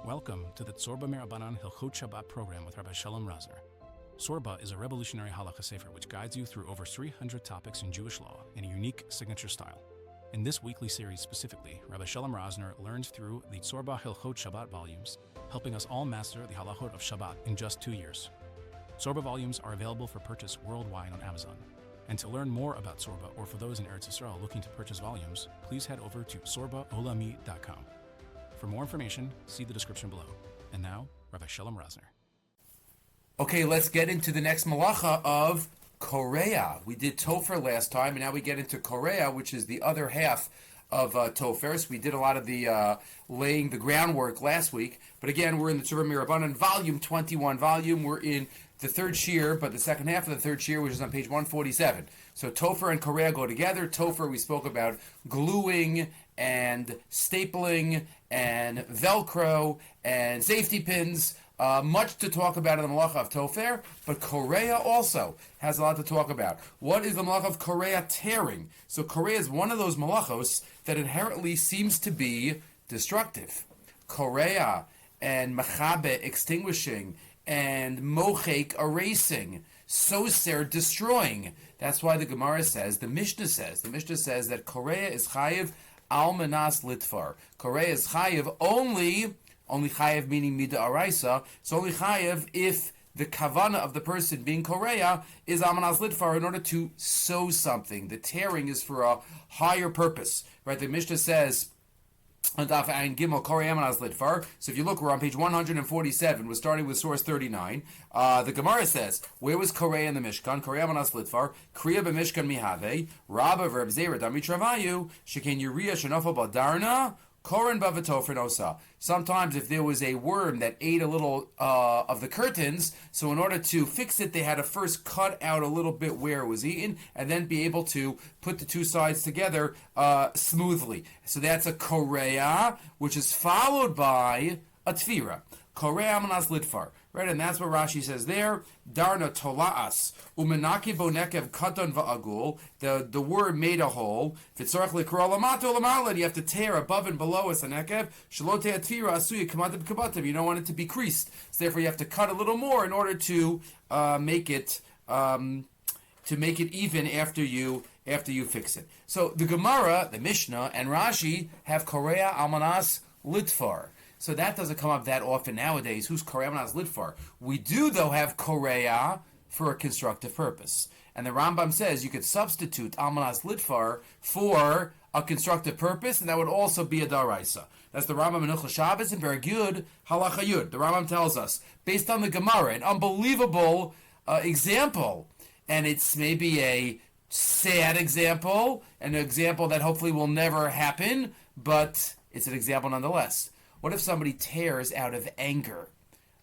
Welcome to the Tzurba M'Rabanan Hilchot Shabbat Program with Rabbi Shalom Rosner. Tzurba is a revolutionary halacha sefer which guides you through over 300 topics in Jewish law in a unique signature style. In this weekly series specifically, Rabbi Shalom Rosner learns through the Tzurba Hilchot Shabbat volumes, helping us all master the Halachot of Shabbat in just 2 years. Tzurba volumes are available for purchase worldwide on Amazon. And to learn more about Tzurba, or for those in Eretz Yisrael looking to purchase volumes, please head over to tzurbaolami.com. For more information, see the description below. And now, Rabbi Shalom Rosner. Okay, let's get into the next malacha of Korei'a. We did Tofeir last time, and now we get into Korei'a, which is the other half of Tofeir. So we did a lot of the laying the groundwork last week. But again, we're in the Tzurba M'Rabanan Volume 21 volume. We're in the third Shiur, but the second half of the third Shiur, which is on page 147. So Tofeir and Korei'a go together. Tofeir, we spoke about gluing and stapling and Velcro and safety pins. Much to talk about in the malacha of Tofeir, but Korei'a also has a lot to talk about. What is the malacha of Korei'a tearing? So Korei'a is one of those malachos that inherently seems to be destructive. Korei'a and mechabe, extinguishing, and mochek, erasing, soser, destroying. That's why the Gemara says, the Mishnah says that Korei'a is chayiv al menas litfar. Korei'a is chayiv only chayiv meaning mida araisa. It's only chayiv if the kavana of the person being Korei'a is al menas litfar, in order to sew something. The tearing is for a higher purpose, right? The Mishnah says, so if you look, we're on page 147. We're starting with source 39. The Gemara says, where was Korei'a in the Mishkan? Korei'a manas litfar, kriya b'mishkan mihave, rabba verb zera dami travayu, sheken yuriya shenofa badarna, koren b'v'tofrin osa. Sometimes if there was a worm that ate a little of the curtains, so in order to fix it, they had to first cut out a little bit where it was eaten, and then be able to put the two sides together smoothly. So that's a Korei'a, which is followed by a Tofeir. Korei'a manas litfar. Right, and that's what Rashi says there. Darna tola'as umenaki bonekev katan va'agul. The word made a hole. V'tzorach likro lamato lamala. You have to tear above and below as a nekev. Shalote atfira asuya kamatim kabatim. You don't want it to be creased, so therefore you have to cut a little more in order to make it even after you fix it. So the Gemara, the Mishnah, and Rashi have Korei'a al manas litfar. So that doesn't come up that often nowadays. Who's Korei'a manas litfar? We do, though, have Korei'a for a constructive purpose. And the Rambam says you could substitute al manas litfar for a constructive purpose, and that would also be a daraisa. That's the Rambam in Hilchot Shabbos and very good halacha yud. The Rambam tells us, based on the Gemara, an unbelievable example, and it's maybe a sad example, an example that hopefully will never happen, but it's an example nonetheless. What if somebody tears out of anger?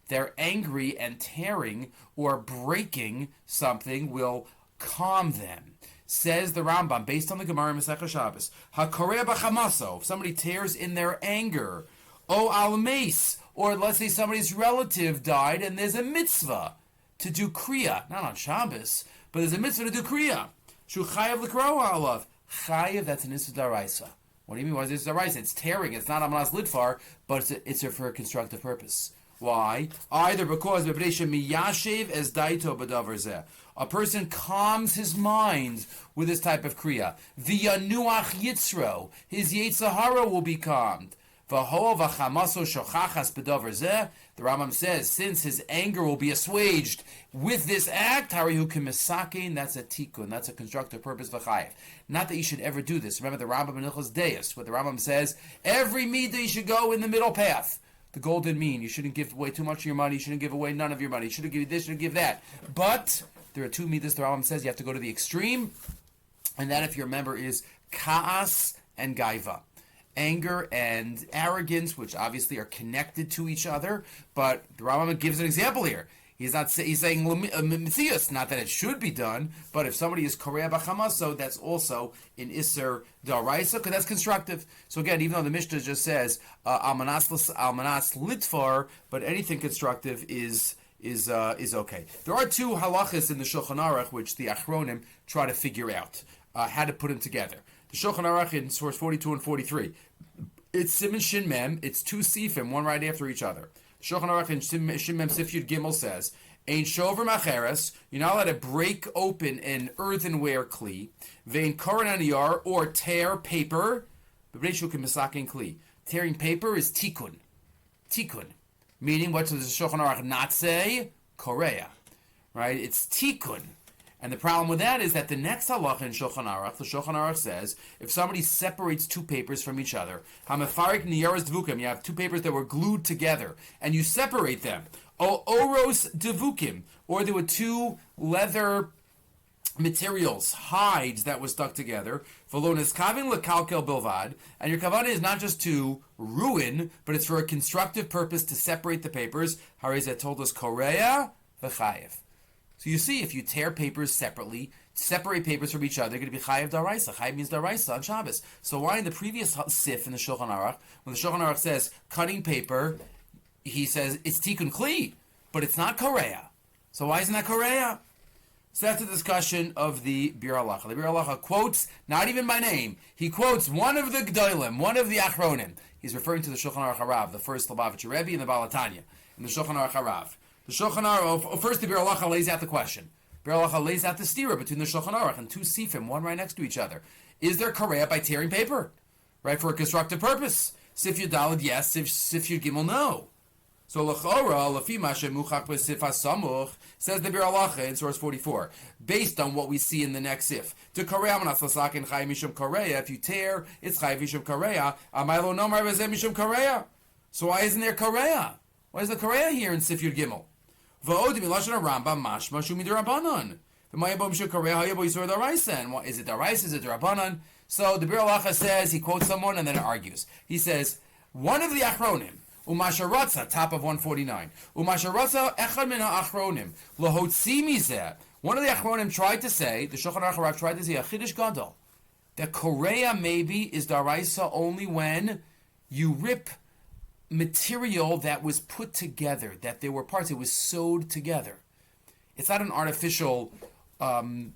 They're angry, and tearing or breaking something will calm them. Says the Rambam, based on the Gemara in Masechah Shabbos, HaKorei'a b'chamaso, if somebody tears in their anger, o al meis, or let's say somebody's relative died and there's a mitzvah to do kriya, not on Shabbos, but there's a mitzvah to do kriya. Shu chayav l'kro ha'alav. Chayav, that's an issa daraisa. What do you mean? Why is this daraisa? It's tearing. It's not amanas litfar, but it's for a constructive purpose. Why? Either because miyashev as daito b'davar zeh. A person calms his mind with this type of kriya. V'yanuach yitzro. His Yetzirah will be calmed. V'ho v'chamaso shochachas b'davar zeh. The Rambam says, since his anger will be assuaged with this act, harihu k'misakein, that's a tikkun, that's a constructive purpose v'chayev. Not that you should ever do this. Remember the Rambam in Hilchos Deis, what the Rambam says, every midah you should go in the middle path. The golden mean. You shouldn't give away too much of your money. You shouldn't give away none of your money. You shouldn't give this, you shouldn't give that. But there are two midas the Rambam says you have to go to the extreme, and that, if you remember, is ka'as and gaiva. Anger and arrogance, which obviously are connected to each other, but the Rambam gives an example here. He's saying mitzias, not that it should be done, but if somebody is Korei'a b'chamaso, that's also in Isser Daraisa, because that's constructive. So again, even though the Mishnah just says al manas litfar, but anything constructive is okay. There are two halachas in the Shulchan Aruch which the Achronim try to figure out how to put them together. The Shulchan Aruch in source 42 and 43. It's Siman Shin Mem. It's two sifim, one right after each other. Shulchan Aruch in Shin Mem Sif Yud Gimel says, Ein shover macheres, you're not allowed to break open an earthenware kli, vein koren aniyar, or tear paper, kli. Tearing paper is tikkun. Tikkun. Meaning, what does the Shulchan Aruch not say? Korei'a. Right? It's tikkun. And the problem with that is that the next halacha in Shulchan Aruch, the Shulchan Aruch says, if somebody separates two papers from each other, hamafarik niyaros devukim, you have two papers that were glued together, and you separate them, o oros devukim, or there were two leather materials, hides that were stuck together, v'lo niskavin lekalkel bilvad, and your kavanah is not just to ruin, but it's for a constructive purpose to separate the papers. Harizah told us Korei'a v'chayev. So you see, if you tear papers separately, separate papers from each other, they're going to be chayev daraisa. Chayev means daraisa on Shabbos. So why in the previous sif in the Shulchan Aruch, when the Shulchan Aruch says cutting paper, he says it's tikkun kli, but it's not korei'a. So why isn't that korei'a? So that's a discussion of the Bir Halacha. The Bir Halacha quotes, not even by name, he quotes one of the Gdolim, one of the Achronim. He's referring to the Shulchan Aruch Harav, the first Lubavitcher Rebbe and the Baal HaTanya, in the Shulchan Aruch Harav. The Shulchan Aruch, first the Bir Halacha lays out the question. Bir Halacha lays out the stira between the Shulchan Aruch and two sifim, one right next to each other. Is there korei'a by tearing paper? Right, for a constructive purpose. Sif Yud Daled, yes. Sif Yud Gimel, no. So l'chora, lefi mashe muchach b'sif hasamuch, says the Bir Halacha in source 44, based on what we see in the next sif. To Korei'a manas lasakin chay mishum Korei'a, if you tear, it's chay mishum Korei'a, amaylo nomar v'zeh mishum Korei'a. So why isn't there Korei'a? Why is the Korei'a here in Sif Yud Gimel? V'odim ilashon Rambam mashma shumi d'Rabbanan. V'mayabom mishum Korei'a hayabo yisur d'Araisa. Is it d'Araisa? Is it d'Rabbanan? So the Bir Halacha says, he quotes someone and then it argues. He says, one of the Achronim, Umasharatza, top of 149. Umasharatza echad min ha'achronim lahotzi mizeh. One of the achronim tried to say, the Shulchan Aruch tried to say a chiddush gadol, that korei'a maybe is daraisa only when you rip material that was put together, that there were parts, it was sewed together. It's not an artificial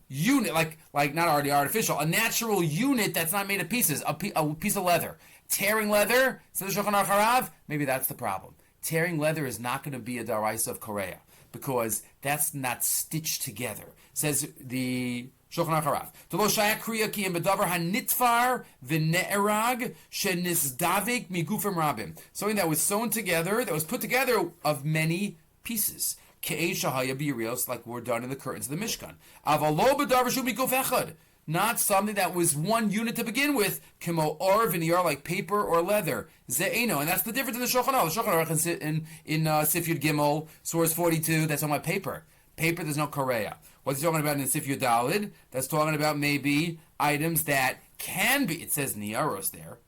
unit, like not already artificial, a natural unit that's not made of pieces, a piece of leather. Tearing leather, says the Shulchan Aruch Harav, maybe that's the problem. Tearing leather is not going to be a daraisa of Korei'a, because that's not stitched together. Says the Shulchan Aruch Harav. Tolo shayach kriya ki im bedavar hanitfar v'ne'erag shenisdavik migufim rabim. Something that was sewn together, that was put together of many pieces. Ke'ei shahaya b'yirios, like were done in the curtains of the Mishkan. Avalo bedavar shu miguf echad. Not something that was one unit to begin with, kimo or viniyar, like paper or leather. Ze'eno, and that's the difference in the Shulchan Aruch. The Shulchan Aruch in Sif Yud Gimel, source 42, that's on my paper. Paper, there's no korei'a. What's he talking about in Sif Yud Daled? That's talking about maybe items that can be, it says niyaros there,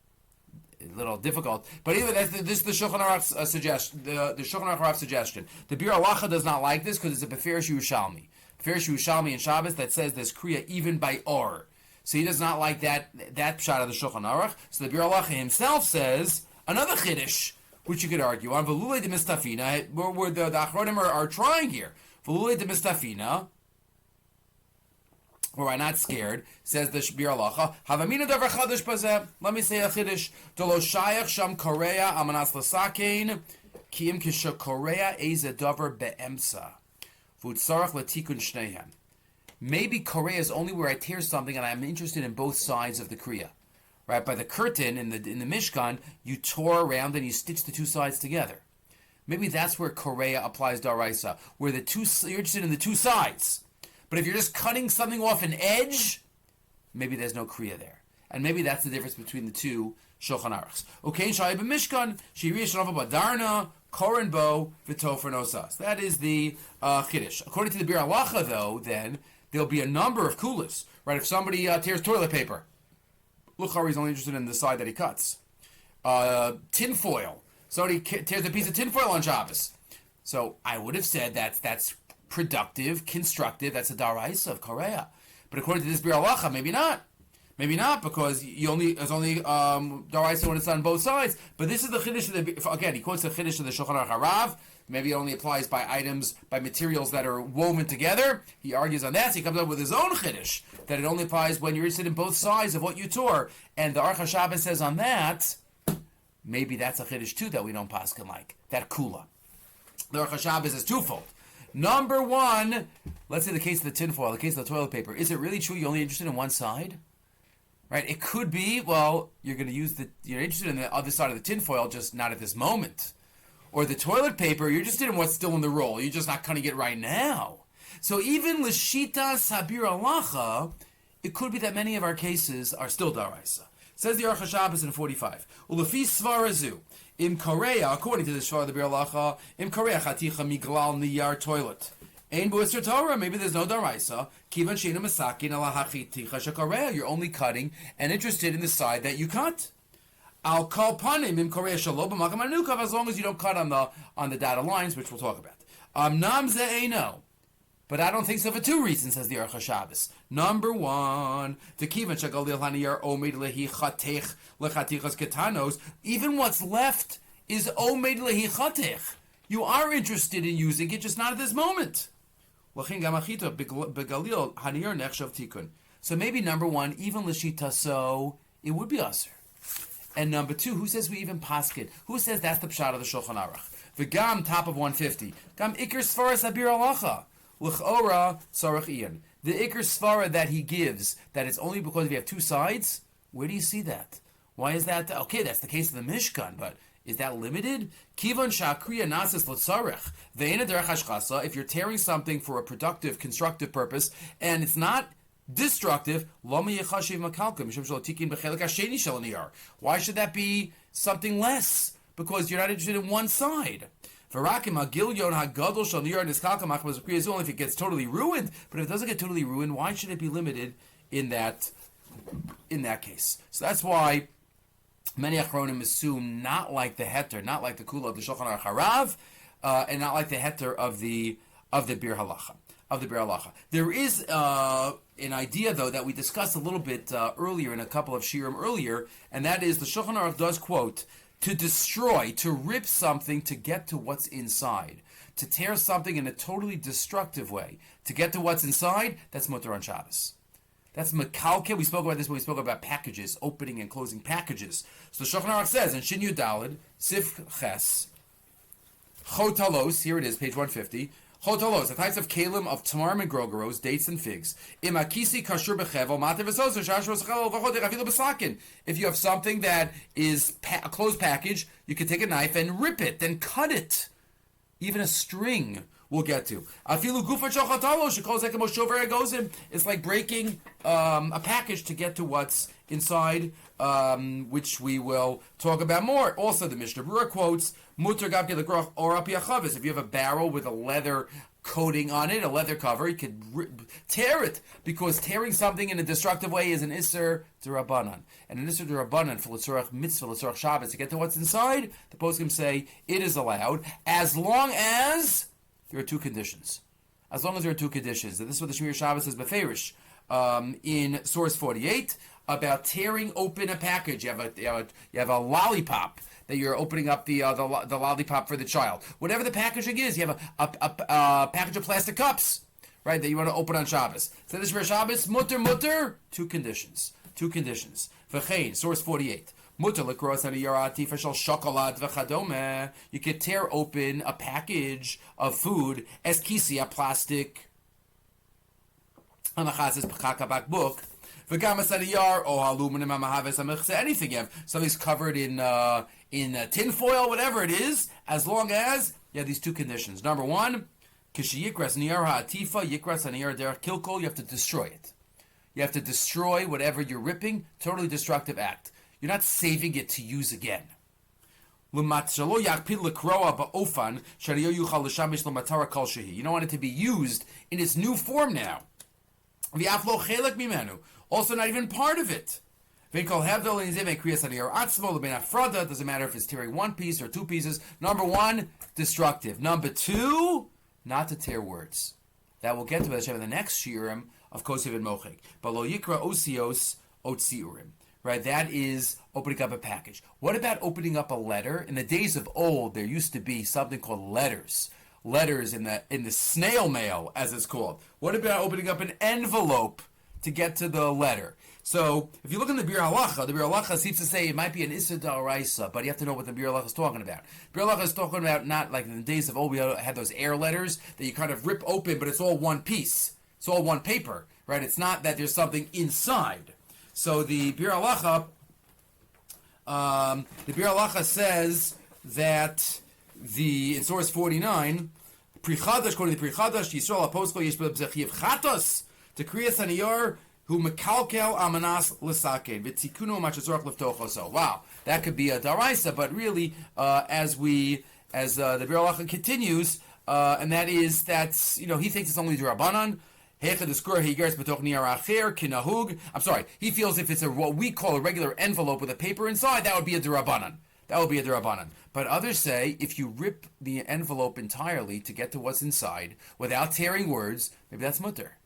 a little difficult, but anyway, this is the Shulchan Aruch's suggestion, the Shulchan Aruch Harav suggestion. The Bir Halacha does not like this because it's a Tofeir Yerushalmi. Tofeir Yerushalmi in Shabbos that says there's kriya even by or. So he does not like that pshat of the Shulchan Aruch. So the Bir Halacha himself says another chiddush, which you could argue on Velulei de Mistafina, where the Achronim are trying here. Velulei de Mistafina, where I'm not scared, says the Bir Halacha. Havamina davar chadash bazeh. Let me say a chiddush. Dolo shayach sham Korei'a amanas lasakein ki im kisha Korei'a eze davar be'emsa. Maybe Korei'a is only where I tear something and I'm interested in both sides of the kriya. Right? By the curtain in the Mishkan, you tore around and you stitched the two sides together. Maybe that's where Korei'a applies daraisa, where you're interested in the two sides. But if you're just cutting something off an edge, maybe there's no kriya there. And maybe that's the difference between the two Shulchan Aruchs. Okay, Shai b'Mishkan, Shiriya Shanova Badarna, Koren Bo, V'Tofeir Nosas. That is the chiddush. According to the Bir Halacha, though, then, there'll be a number of kulas. Right, if somebody tears toilet paper, look how he's only interested in the side that he cuts. Tin foil. Somebody tears a piece of tin foil on Shabbos. So I would have said that's productive, constructive, that's a daraisa of Korei'a. But according to this Bir Halacha, maybe not. Maybe not, because it's only daraisa when it's on both sides. But this is the chiddush again, he quotes the chiddush of the Shulchan Aruch Harav. Maybe it only applies by items, by materials that are woven together. He argues on that, so he comes up with his own chiddush, that it only applies when you're interested in both sides of what you tore. And the Aruch HaShabbos says on that, maybe that's a chiddush too that we don't paskin like. That kula. The Aruch HaShabbos is twofold. Number one, let's say the case of the tinfoil, the case of the toilet paper. Is it really true you're only interested in one side? Right? It could be, well, you're interested in the other side of the tinfoil, just not at this moment. Or the toilet paper, you're interested in what's still in the roll. You're just not cutting it right now. So even l'shita sabir alacha, it could be that many of our cases are still daraisa. Says the Aruch HaShabbos in 45. Ulefi svarazu. Im Korei'a, according to the Shvar the Bir Alacha, Im Korei'a chaticha miglal niyar toilet. Ein bu'isr Torah, maybe there's no daraisa. Kivan sheina masakin ala hachiticha shekorei'a. You're only cutting and interested in the side that you cut. Al kol panim im Korei'a shalo b'makam anukav, as long as you don't cut on the dotted lines, which we'll talk about. Nam ze eino. But I don't think so for two reasons, says the Aruch HaShabbos. Number one, the kivan shagalil haniyar omed lehi chatech lechatechas ketanos. Even what's left is omed lehi chatech. You are interested in using it, just not at this moment. Lachin gamachita begalil haniyar nechshav tikun. So maybe number one, even l'shita, so it would be aser. And number two, who says we even paskin? Who says that's the pshat of the Shulchan Aruch? The gam top of 150. Gam ikr sfaras abir alacha. L'chora sarach ian. The ikr svara that he gives, that it's only because we have two sides, where do you see that? Why is that? Okay, that's the case of the Mishkan, but is that limited? Kivan shakriya nasis l'tzarech. Ve'ena derech hashchasa. If you're tearing something for a productive, constructive purpose, and it's not destructive, lama yechashiv makalkim mishum shelo tikin b'chelik hasheni shel niyar. Why should that be something less? Because you're not interested in one side. Only if it gets totally ruined. But if it doesn't get totally ruined, why should it be limited in that case? So that's why many achronim assume not like the heter, not like the kula of the Shulchan Aruch Harav, and not like the heter of the Bir Halacha. There is an idea, though, that we discussed a little bit earlier in a couple of shiurim earlier, and that is the Shulchan Aruch does quote, to destroy, to rip something to get to what's inside, to tear something in a totally destructive way, to get to what's inside, that's mutar on Shabbos. That's mekalke. We spoke about this when we spoke about packages, opening and closing packages. So the Shulchan Aruch says in Shin Yud Daled, Sif Ches, Chotalos, here it is, page 150, Chotalos, the types of kalim of tamarim and grogeros, dates and figs. Imakisi kashur bechevel, mater v'soser, shashros chevel, v'choder, afilu b'sakin. If you have something that is a closed package, you can take a knife and rip it, then cut it. Even a string we'll get to. Afilu gufa shochatalo, shekol zekem oshover egozim. It's like breaking a package to get to what's inside, which we will talk about more. Also, the Mishnah Berurah quotes, Mutter gabke legroch or api achavis. If you have a barrel with a leather coating on it, a leather cover, you could tear it, because tearing something in a destructive way is an Isser D'Rabbanan. And an Isser D'Rabbanan for L'tzorach Mitzvah, L'tzorach Shabbos, to get to what's inside, the poskim say it is allowed, as long as there are two conditions. As long as there are two conditions. And this is what the Shmir Shabbos says, Beferish, in source 48, about tearing open a package. You have a lollipop that you're opening up the lollipop for the child. Whatever the packaging is, you have a package of plastic cups, right, that you want to open on Shabbos. So this for Shabbos, mutter, two conditions. V'chein, source 48. Mutter l'kros haniyarati fashal shokolad v'chadome. You could tear open a package of food as kisi, a plastic anachas p'chaka book. Anything you have, something's covered in tin foil, whatever it is, as long as you have these two conditions. Number one, you have to destroy it. You have to destroy whatever you're ripping, totally destructive act. You're not saving it to use again. You don't want it to be used in its new form now. Also not even part of it. Doesn't matter if it's tearing one piece or two pieces. Number one, destructive. Number two, not to tear words. That we'll get to in the next shiurim of Kosiv and Mochek. But lo yikra osios otziurim. Right, that is opening up a package. What about opening up a letter? In the days of old, there used to be something called letters. Letters in the snail mail, as it's called. What about opening up an envelope to get to the letter. So if you look in the Bir Halacha seems to say it might be an Issa D'Oraisa, but you have to know what the Bir Halacha is talking about. Bir Halacha is talking about not like in the days of old, we had those air letters that you kind of rip open, but it's all one piece. It's all one paper, right? It's not that there's something inside. So the Bir Halacha says that in source 49, Prichadash, according to Prichadash, Yisrael Aposko Yesh B'Bzechiv Chatos, to Korei'a Saniyar, who mekalkel amanas l'sakein v'tikunu machazorach liftocho. So wow, that could be a daraisa, but really, as the Bir Halacha continues, and that's he thinks it's only derabanan. I'm sorry, he feels if it's what we call a regular envelope with a paper inside, that would be a derabanan. But others say if you rip the envelope entirely to get to what's inside without tearing words, maybe that's mutter.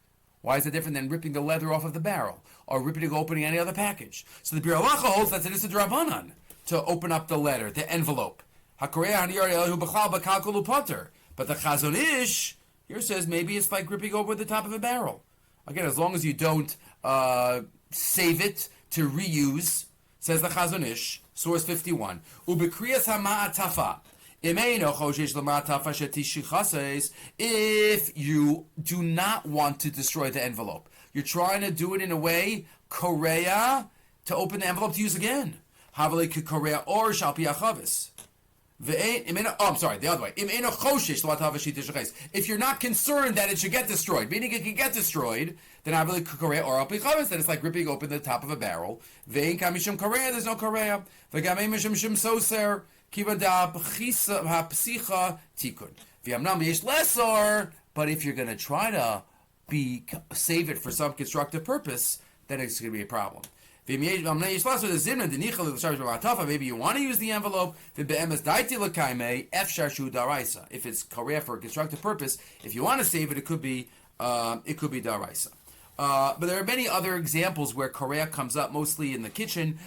Why is it different than ripping the leather off of the barrel or opening any other package? So the Bir Halacha holds that it's a derabanan to open up the letter, the envelope. But the Chazon Ish here says maybe it's like ripping over the top of a barrel. Again, as long as you don't save it to reuse, says the Chazon Ish, source 51. Ubekriyas hama'atafa. If you do not want to destroy the envelope, you're trying to do it in a way, Korei'a, to open the envelope to use again. Korei'a or shalpi achavis. I'm sorry, the other way. If you're not concerned that it should get destroyed, meaning it can get destroyed, then it's like ripping open the top of a barrel. There's no Korei'a. But if you're going to try to save it for some constructive purpose, then it's going to be a problem. Maybe you want to use the envelope. If it's Korei'a for a constructive purpose, if you want to save it, it could be daraisa. But there are many other examples where Korei'a comes up, mostly in the kitchen.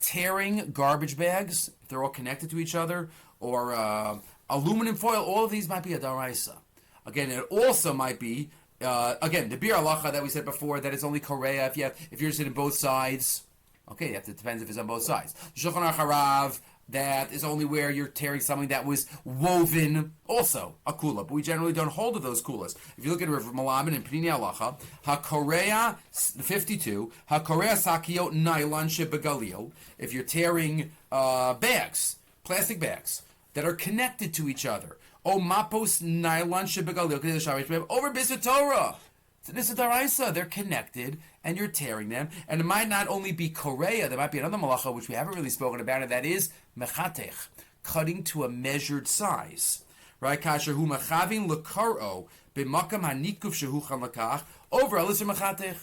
Tearing garbage bags, if they're all connected to each other, or aluminum foil. All of these might be a daraisa. Again, it also might be. Again, the Bir Halacha that we said before, that it's only Korei'a if you're sitting both sides. Okay, it depends if it's on both sides. Shulchan Aruch Harav, that is only where you're tearing something that was woven, also a kula. But we generally don't hold to those kulas. If you look at Rav Malaman and Pnini Halacha, HaKorei'a 52, HaKorei'a sakio nylon shebegalil. If you're tearing bags, plastic bags that are connected to each other. O mapos nylon shebegalil over B'Sei Torah. So this is daraisa. They're connected, and you're tearing them. And it might not only be Korei'a. There might be another malacha which we haven't really spoken about, and that is mechatech, cutting to a measured size. Right? Kasher hu mechavin lekaro b'makam hanikuf shehuchan lekach over aliser mechatech.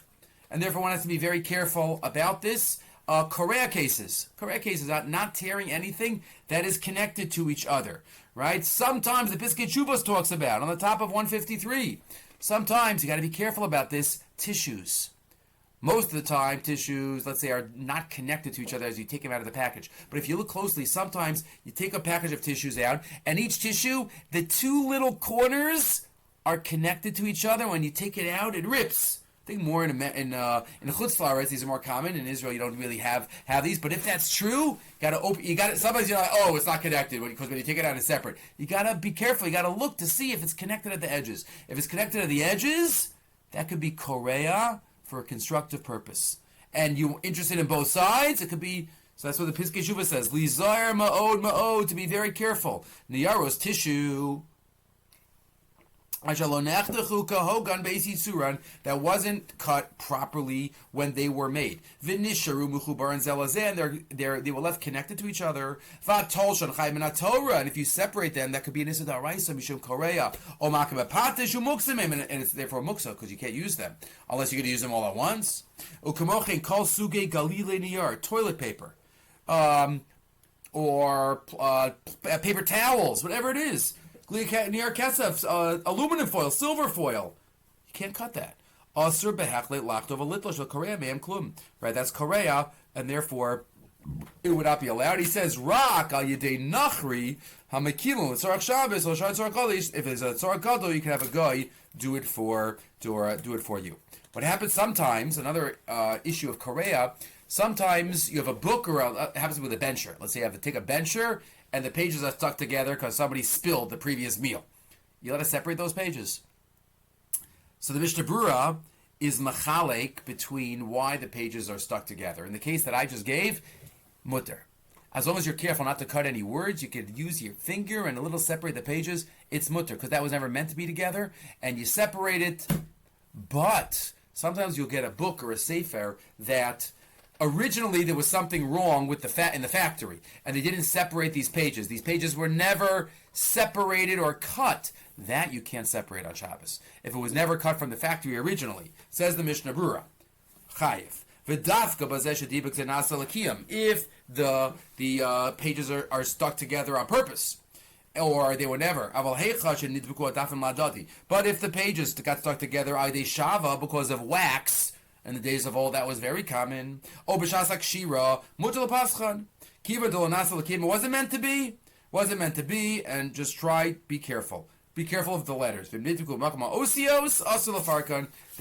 And therefore, one has to be very careful about this. Korei'a cases, not tearing anything that is connected to each other. Right? Sometimes the Piskei Teshuvos talks about on the top of 153. Sometimes you got to be careful about this. Tissues. Most of the time, tissues, let's say, are not connected to each other as you take them out of the package. But if you look closely, sometimes you take a package of tissues out, and each tissue, the two little corners are connected to each other. When you take it out, it rips. I think more in Chutz La'aretz, these are more common. In Israel, you don't really have these. But if that's true, sometimes you're like, oh, it's not connected, because when you take it out, it's separate. You got to be careful. You got to look to see if it's connected at the edges. If it's connected at the edges, that could be Korei'a for a constructive purpose. And you're interested in both sides, it could be. So that's what the Piskei Teshuvos says. Lizar ma'od, to be very careful. Niyaros, tissue. That wasn't cut properly when they were made. And they were left connected to each other. And if you separate them, that could be an Issa D'Oraisa, Mishum Korei'a. And it's therefore muksa, because you can't use them. Unless you're going to use them all at once. Toilet paper. Or paper towels, whatever it is. Aluminum foil, silver foil. You can't cut that. Right, that's Korei'a, and therefore it would not be allowed. He says, Rak al yedei nachri Hamekilon l'tzorach Shabbos or tzorach kodesh. If it's a tzorach gadol, you can have a guy do it for you. What happens sometimes, another issue of Korei'a, sometimes you have a book or it happens with a bencher. Let's say you have to take a bencher and the pages are stuck together because somebody spilled the previous meal. You let us separate those pages. So the Mishnah Brura is machalek between why the pages are stuck together. In the case that I just gave, mutter. As long as you're careful not to cut any words, you could use your finger and a little separate the pages. It's mutter, because that was never meant to be together, and you separate it. But sometimes you'll get a book or a sefer that originally there was something wrong with in the factory, and they didn't separate these pages. These pages were never separated or cut. That you can't separate on Shabbos. If it was never cut from the factory originally, says the Mishnah Brura, chayiv. If the pages are stuck together on purpose, or they were never. But if the pages got stuck together, they shava because of wax. In the days of old, that was very common. Wasn't meant to be. Wasn't meant to be, and just try. Be careful. Be careful of the letters. Then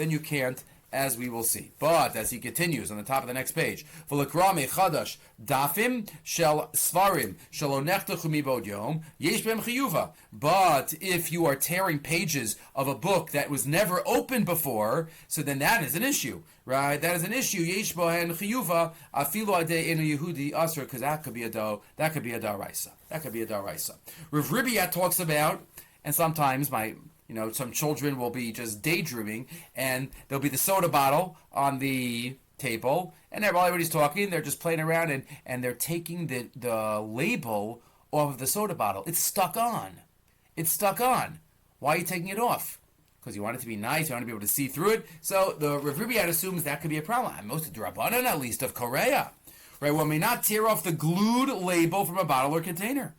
you can't, as we will see. But as he continues on the top of the next page, but if you are tearing pages of a book that was never opened before, so then that is an issue, right? That is an issue. Because that could be a daraisa. That could be a daraisa. Rav Ribbiat talks about, and sometimes some children will be just daydreaming, and there'll be the soda bottle on the table, and while everybody's talking, they're just playing around, and they're taking the label off of the soda bottle. It's stuck on. It's stuck on. Why are you taking it off? Because you want it to be nice, you want to be able to see through it. So the Rav Ribbiat assumes that could be a problem. Most of the Rabbanan, at least, of Korei'a. Right? One may not tear off the glued label from a bottle or container.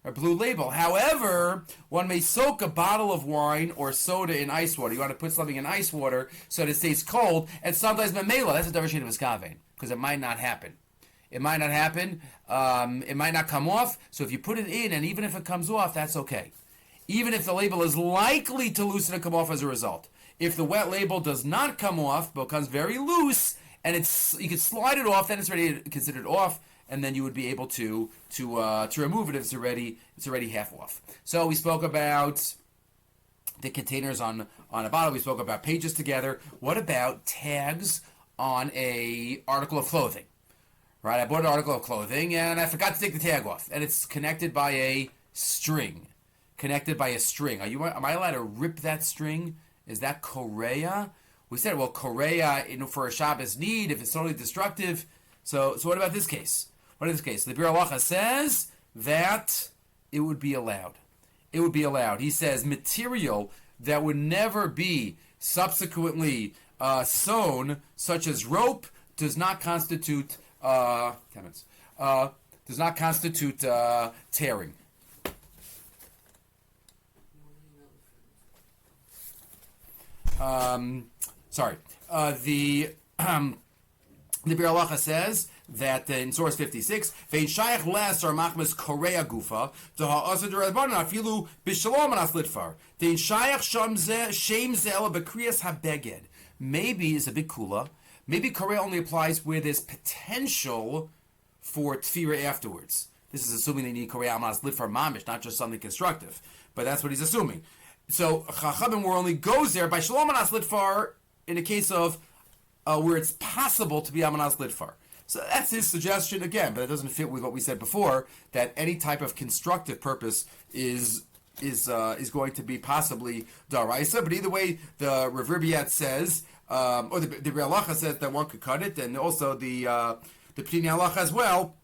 A blue label. However, one may soak a bottle of wine or soda in ice water. You want to put something in ice water so that it stays cold, and sometimes memela. That's a davar of iskaven, because it might not happen. It might not happen. It might not come off. So if you put it in, and even if it comes off, that's okay. Even if the label is likely to loosen and come off as a result. If the wet label does not come off, but becomes very loose, and you can slide it off, then it's already considered off. And then you would be able to remove it if it's already half off. So we spoke about the containers on a bottle. We spoke about pages together. What about tags on a article of clothing? Right, I bought an article of clothing and I forgot to take the tag off, and it's connected by a string. Am I allowed to rip that string? Is that Korei'a? We said, well, Korei'a for a Shabbos need if it's totally destructive. So what about this case? What is this case? The Bir Halacha says that it would be allowed. It would be allowed. He says material that would never be subsequently sewn, such as rope, does not constitute tearing. The Bir Halacha says that in source 56, vein shayach les or machmas Korei'a gufa to ha'asad Rabbanan afilu b'shalom anas litfar. Vein shayach shem ze ela b'kriyas habeged. Maybe is a big kula. Maybe Korei'a only applies where there's potential for tefira afterwards. This is assuming they need Korei'a anas litfar mamish, not just something constructive. But that's what he's assuming. So Chachamim will only goes there by shalom anas litfar in the case of where it's possible to be amanas litfar. So that's his suggestion again, but it doesn't fit with what we said before, that any type of constructive purpose is going to be possibly daraisa. But either way, the Rav Ribbiat says, or the Bir Halacha says that one could cut it, and also the Pnei Halacha as well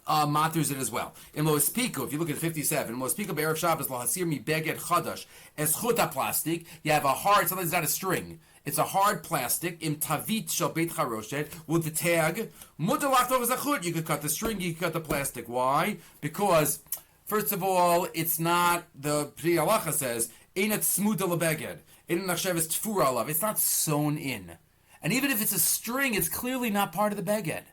matters it as well. In Lo Espiku, if you look at 57, Lo Espiku be'erev Shabbos lo hasir mi beged chadash es chuta plastic. You have a hard, something that's not a string. It's a hard plastic, im tavit shel beit charoshet, with the tag. You could cut the string, you could cut the plastic. Why? Because, first of all, it's not, the Pnei Halacha says, einat smuda lebeged, einat nachsheves tfura alav. It's not sewn in. And even if it's a string, it's clearly not part of the beged.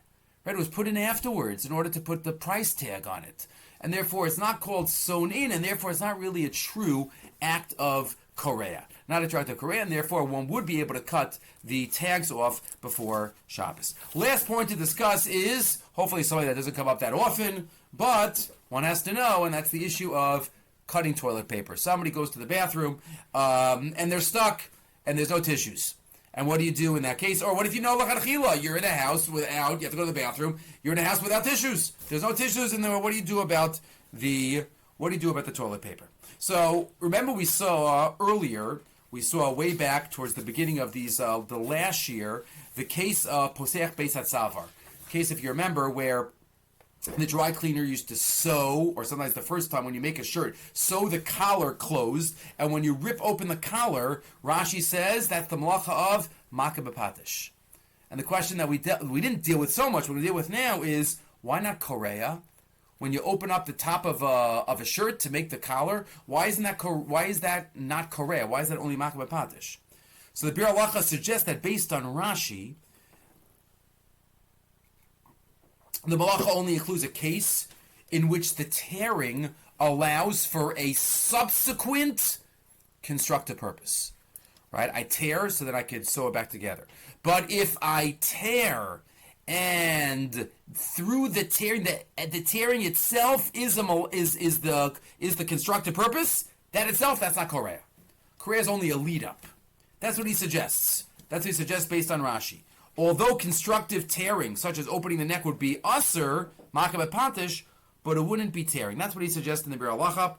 Right? It was put in afterwards in order to put the price tag on it. and therefore it's not called sewn in, and therefore it's not really a true act of Korei'a. Not a true act of Korei'a, and therefore one would be able to cut the tags off before Shabbos. Last point to discuss is, hopefully something that doesn't come up that often, but one has to know, and that's the issue of cutting toilet paper. Somebody goes to the bathroom, and they're stuck, and there's no tissues. And what do you do in that case? Or what if you know l'chadchila? You're in a house without, you have to go to the bathroom, you're in a house without tissues. There's no tissues, and then what do you do about the toilet paper? So remember we saw earlier, we saw way back towards the beginning of these, the last year, the case of Poseach Beis HaTzavar. Case, if you remember, where the dry cleaner used to sew, or sometimes the first time when you make a shirt, sew the collar closed, and when you rip open the collar, Rashi says that's the malacha of maggid b'patish. And the question that we didn't deal with so much, what we deal with now is, why not Korei'a? When you open up the top of a shirt to make the collar, why is that not Korei'a? Why is that only maggid b'patish? So the Bir Halacha suggests that based on Rashi, the malacha only includes a case in which the tearing allows for a subsequent constructive purpose. Right? I tear so that I can sew it back together. But if I tear and through the tearing, the tearing itself is the constructive purpose, that itself, that's not Korei'a. Korei'a is only a lead up. That's what he suggests. That's what he suggests based on Rashi. Although constructive tearing, such as opening the neck, would be aser, maggid b'patish, but it wouldn't be tearing. That's what he suggests in the Bir Halacha.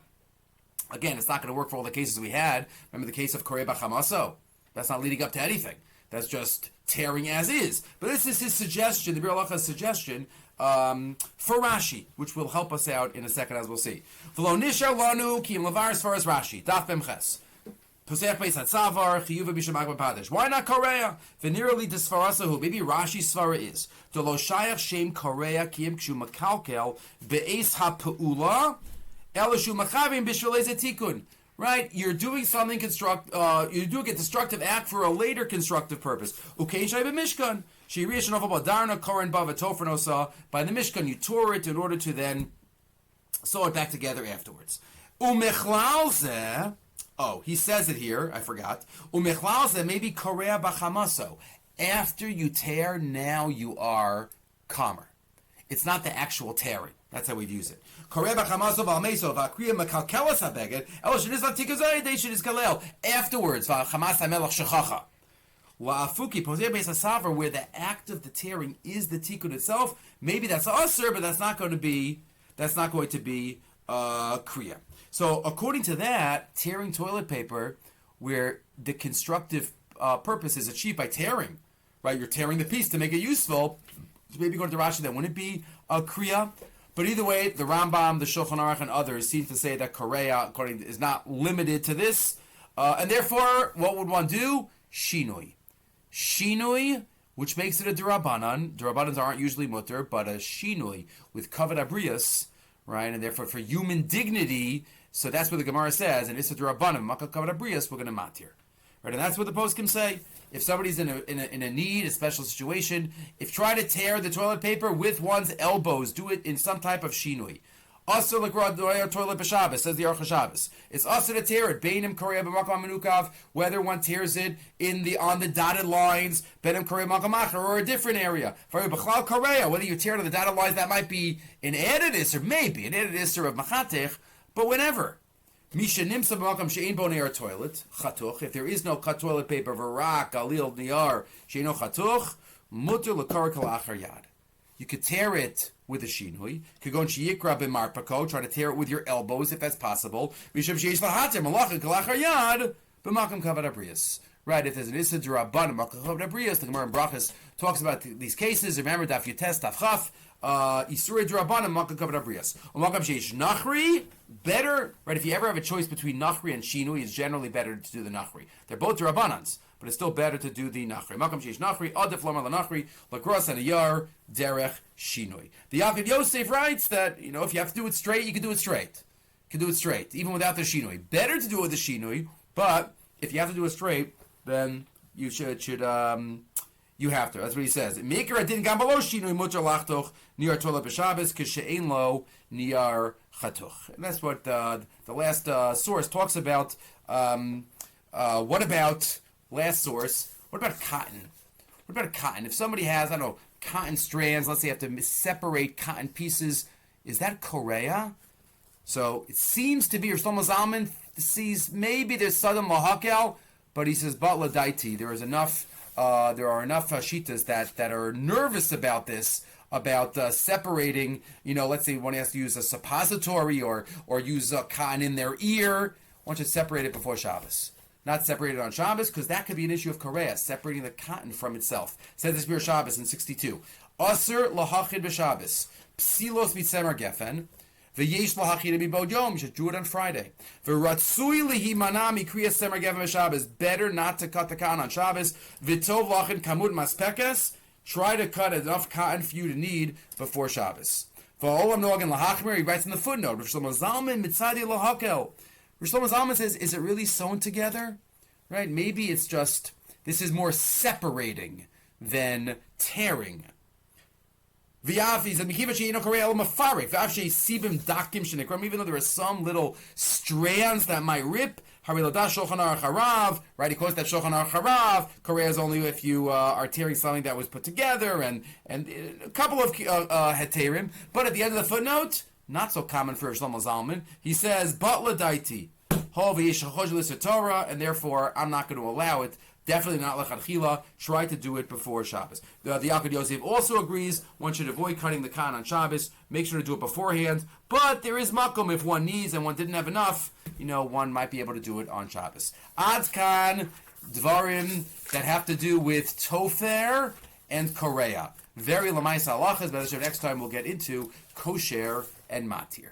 Again, it's not going to work for all the cases we had. Remember the case of Korei'a b'chamaso? That's not leading up to anything. That's just tearing as is. But this is his suggestion, the Bir Halacha's suggestion, for Rashi, which will help us out in a second, as we'll see. V'lo nishar lanu ki im levar as far as Rashi. Daf Memches. Poseach Beis HaTzavar, Chiyuva B'Shem Maggid b'Patish. Why not Korei'a? V'nirali disfarasahu. Maybe Rashi's svara is Delo shayach shem Korei'a kiyim kshu makalkel be'es ha'peula elishu machavim b'shvil tikun. Right? You're doing something you're doing a destructive act for a later constructive purpose. Ukei shay b'mishkan. Sheirish novel badarna koren ba v'tofrenosa. By the Mishkan, you tore it in order to then sew it back together afterwards. Umechlal zeh. Oh, he says it here. I forgot. Umechlal maybe Korei'a b'chamaso. After you tear, now you are calmer. It's not the actual tearing. That's how we'd use it. Korei'a b'chamaso v'almeso v'akriya mekalkelas habeged el sheniz latikazay dey sheniz kalel. Afterwards, v'chamas hamelach shechacha. La'afuki Poseach Beis HaTzavar, where the act of the tearing is the tikkun itself. Maybe that's aser, but that's not going to be kriya. So according to that, tearing toilet paper, where the constructive purpose is achieved by tearing, right? You're tearing the piece to make it useful. So maybe going to Rashi, that wouldn't be a kriya. But either way, the Rambam, the Shulchan Aruch, and others seem to say that Korei'a, is not limited to this, and therefore, what would one do? Shinui, which makes it a derabanan. Derabanans aren't usually mutter, but a shinui with kavod abrius, right? And therefore, for human dignity. So that's what the Gemara says, and Issa D'Rabbanan, Makal Kavod Abrius, we're going to matir. Right, and that's what the poskim say. If somebody's in a need, a special situation, if try to tear the toilet paper with one's elbows, do it in some type of shinui. Also, toilet b'Shabbos, says the Aruch HaShabbos. It's also to tear it, Beinim Korei'a b'Makom Menukav, whether one tears it on the dotted lines, Beinim Korei'a b'Makom Acher, or a different area. For B'chlal Korei'a, whether you tear it on the dotted lines, that might be an added isser, maybe an added isser of machatech. But whenever, Misha Nimsa B'Makam She'ein Bo Ne'ar Toilet, Chatuch, if there is no cut toilet paper, V'rak, Galil, Niyar, She'eino Chatuch, Mutter L'Kar Kalachar Yad. You could tear it with a shinui. You could go in Sheyikra B'Marpako, try to tear it with your elbows if that's possible. Mishav She'esh L'Hater, Malach Kalachar Yad, B'Makam Kavod Abrius. Right, if there's an Issa D'Rabbanan, Makam Kavod Abrius, the Gemara in Brachas talks about these cases. Remember, Daf Yutes, Daf Chaf, Isurei D'Rabbanan, Makam Kavod Abrius. Makam She'esh Nachri, better, right, if you ever have a choice between Nachri and Shinui, it's generally better to do the Nachri. They're both D'Rabbanans, but it's still better to do the Nachri. Makam She'esh Nachri, Adif Lomar LaNachri, Lagros and Ayar, Derech Shinui. The Yaakov Yosef writes that, if you have to do it straight, you can do it straight. You can do it straight, even without the Shinui. Better to do it with the Shinui, but if you have to do it straight, then you you have to. That's what he says. Maker adin gambalo shinui mutar lachtoch niyar toilet b'Shabbos kishe'ein lo niyar chatuch. And that's what the last source talks about. What about last source? What about cotton? What about cotton? If somebody has, I don't know, cotton strands, let's say you have to separate cotton pieces, is that Korei'a? So it seems to be, Shlomo Zalman sees maybe there's Sadam Lahakel, but he says, but Ladaiti, there are enough shitas that are nervous about this, about separating, let's say one has to use a suppository or use cotton in their ear. One should separate it before Shabbos. Not separate it on Shabbos, because that could be an issue of Korei'a, separating the cotton from itself. Says this Biur Shabbos in 62. Aser lahachid b'Shabbos, psilos mitzemer gefen, v'yesh lahachid b'bod yom, you should do it on Friday. V'ratzui lihimana mikriyas semer gefen b'Shabbos, better not to cut the cotton on Shabbos. V'tov lachin kamud maspekes, try to cut enough cotton for you to need before Shabbos. V'olam nogan lahachmer, he writes in the footnote, Rav Shlomo Zalman mitzadi lahakel. Rav Shlomo Zalman says, is it really sewn together? Right? Maybe it's just, this is more separating than tearing. Even though there are some little strands that might rip, right? He quotes that Shulchan Aruch Harav. Korei'a is only if you are tearing something that was put together, and a couple of heterim. But at the end of the footnote, not so common for Shlomo Zalman, he says, but ladaiti, and therefore I'm not going to allow it. Definitely not lechatchila. Try to do it before Shabbos. The Yalkut Yosef also agrees one should avoid cutting the cotton on Shabbos. Make sure to do it beforehand. But there is makom if one needs and one didn't have enough. One might be able to do it on Shabbos. Ad kan dvarim that have to do with Tofeir and Korei'a. Very lamaisa halachas. But next time we'll get into kosher and matir.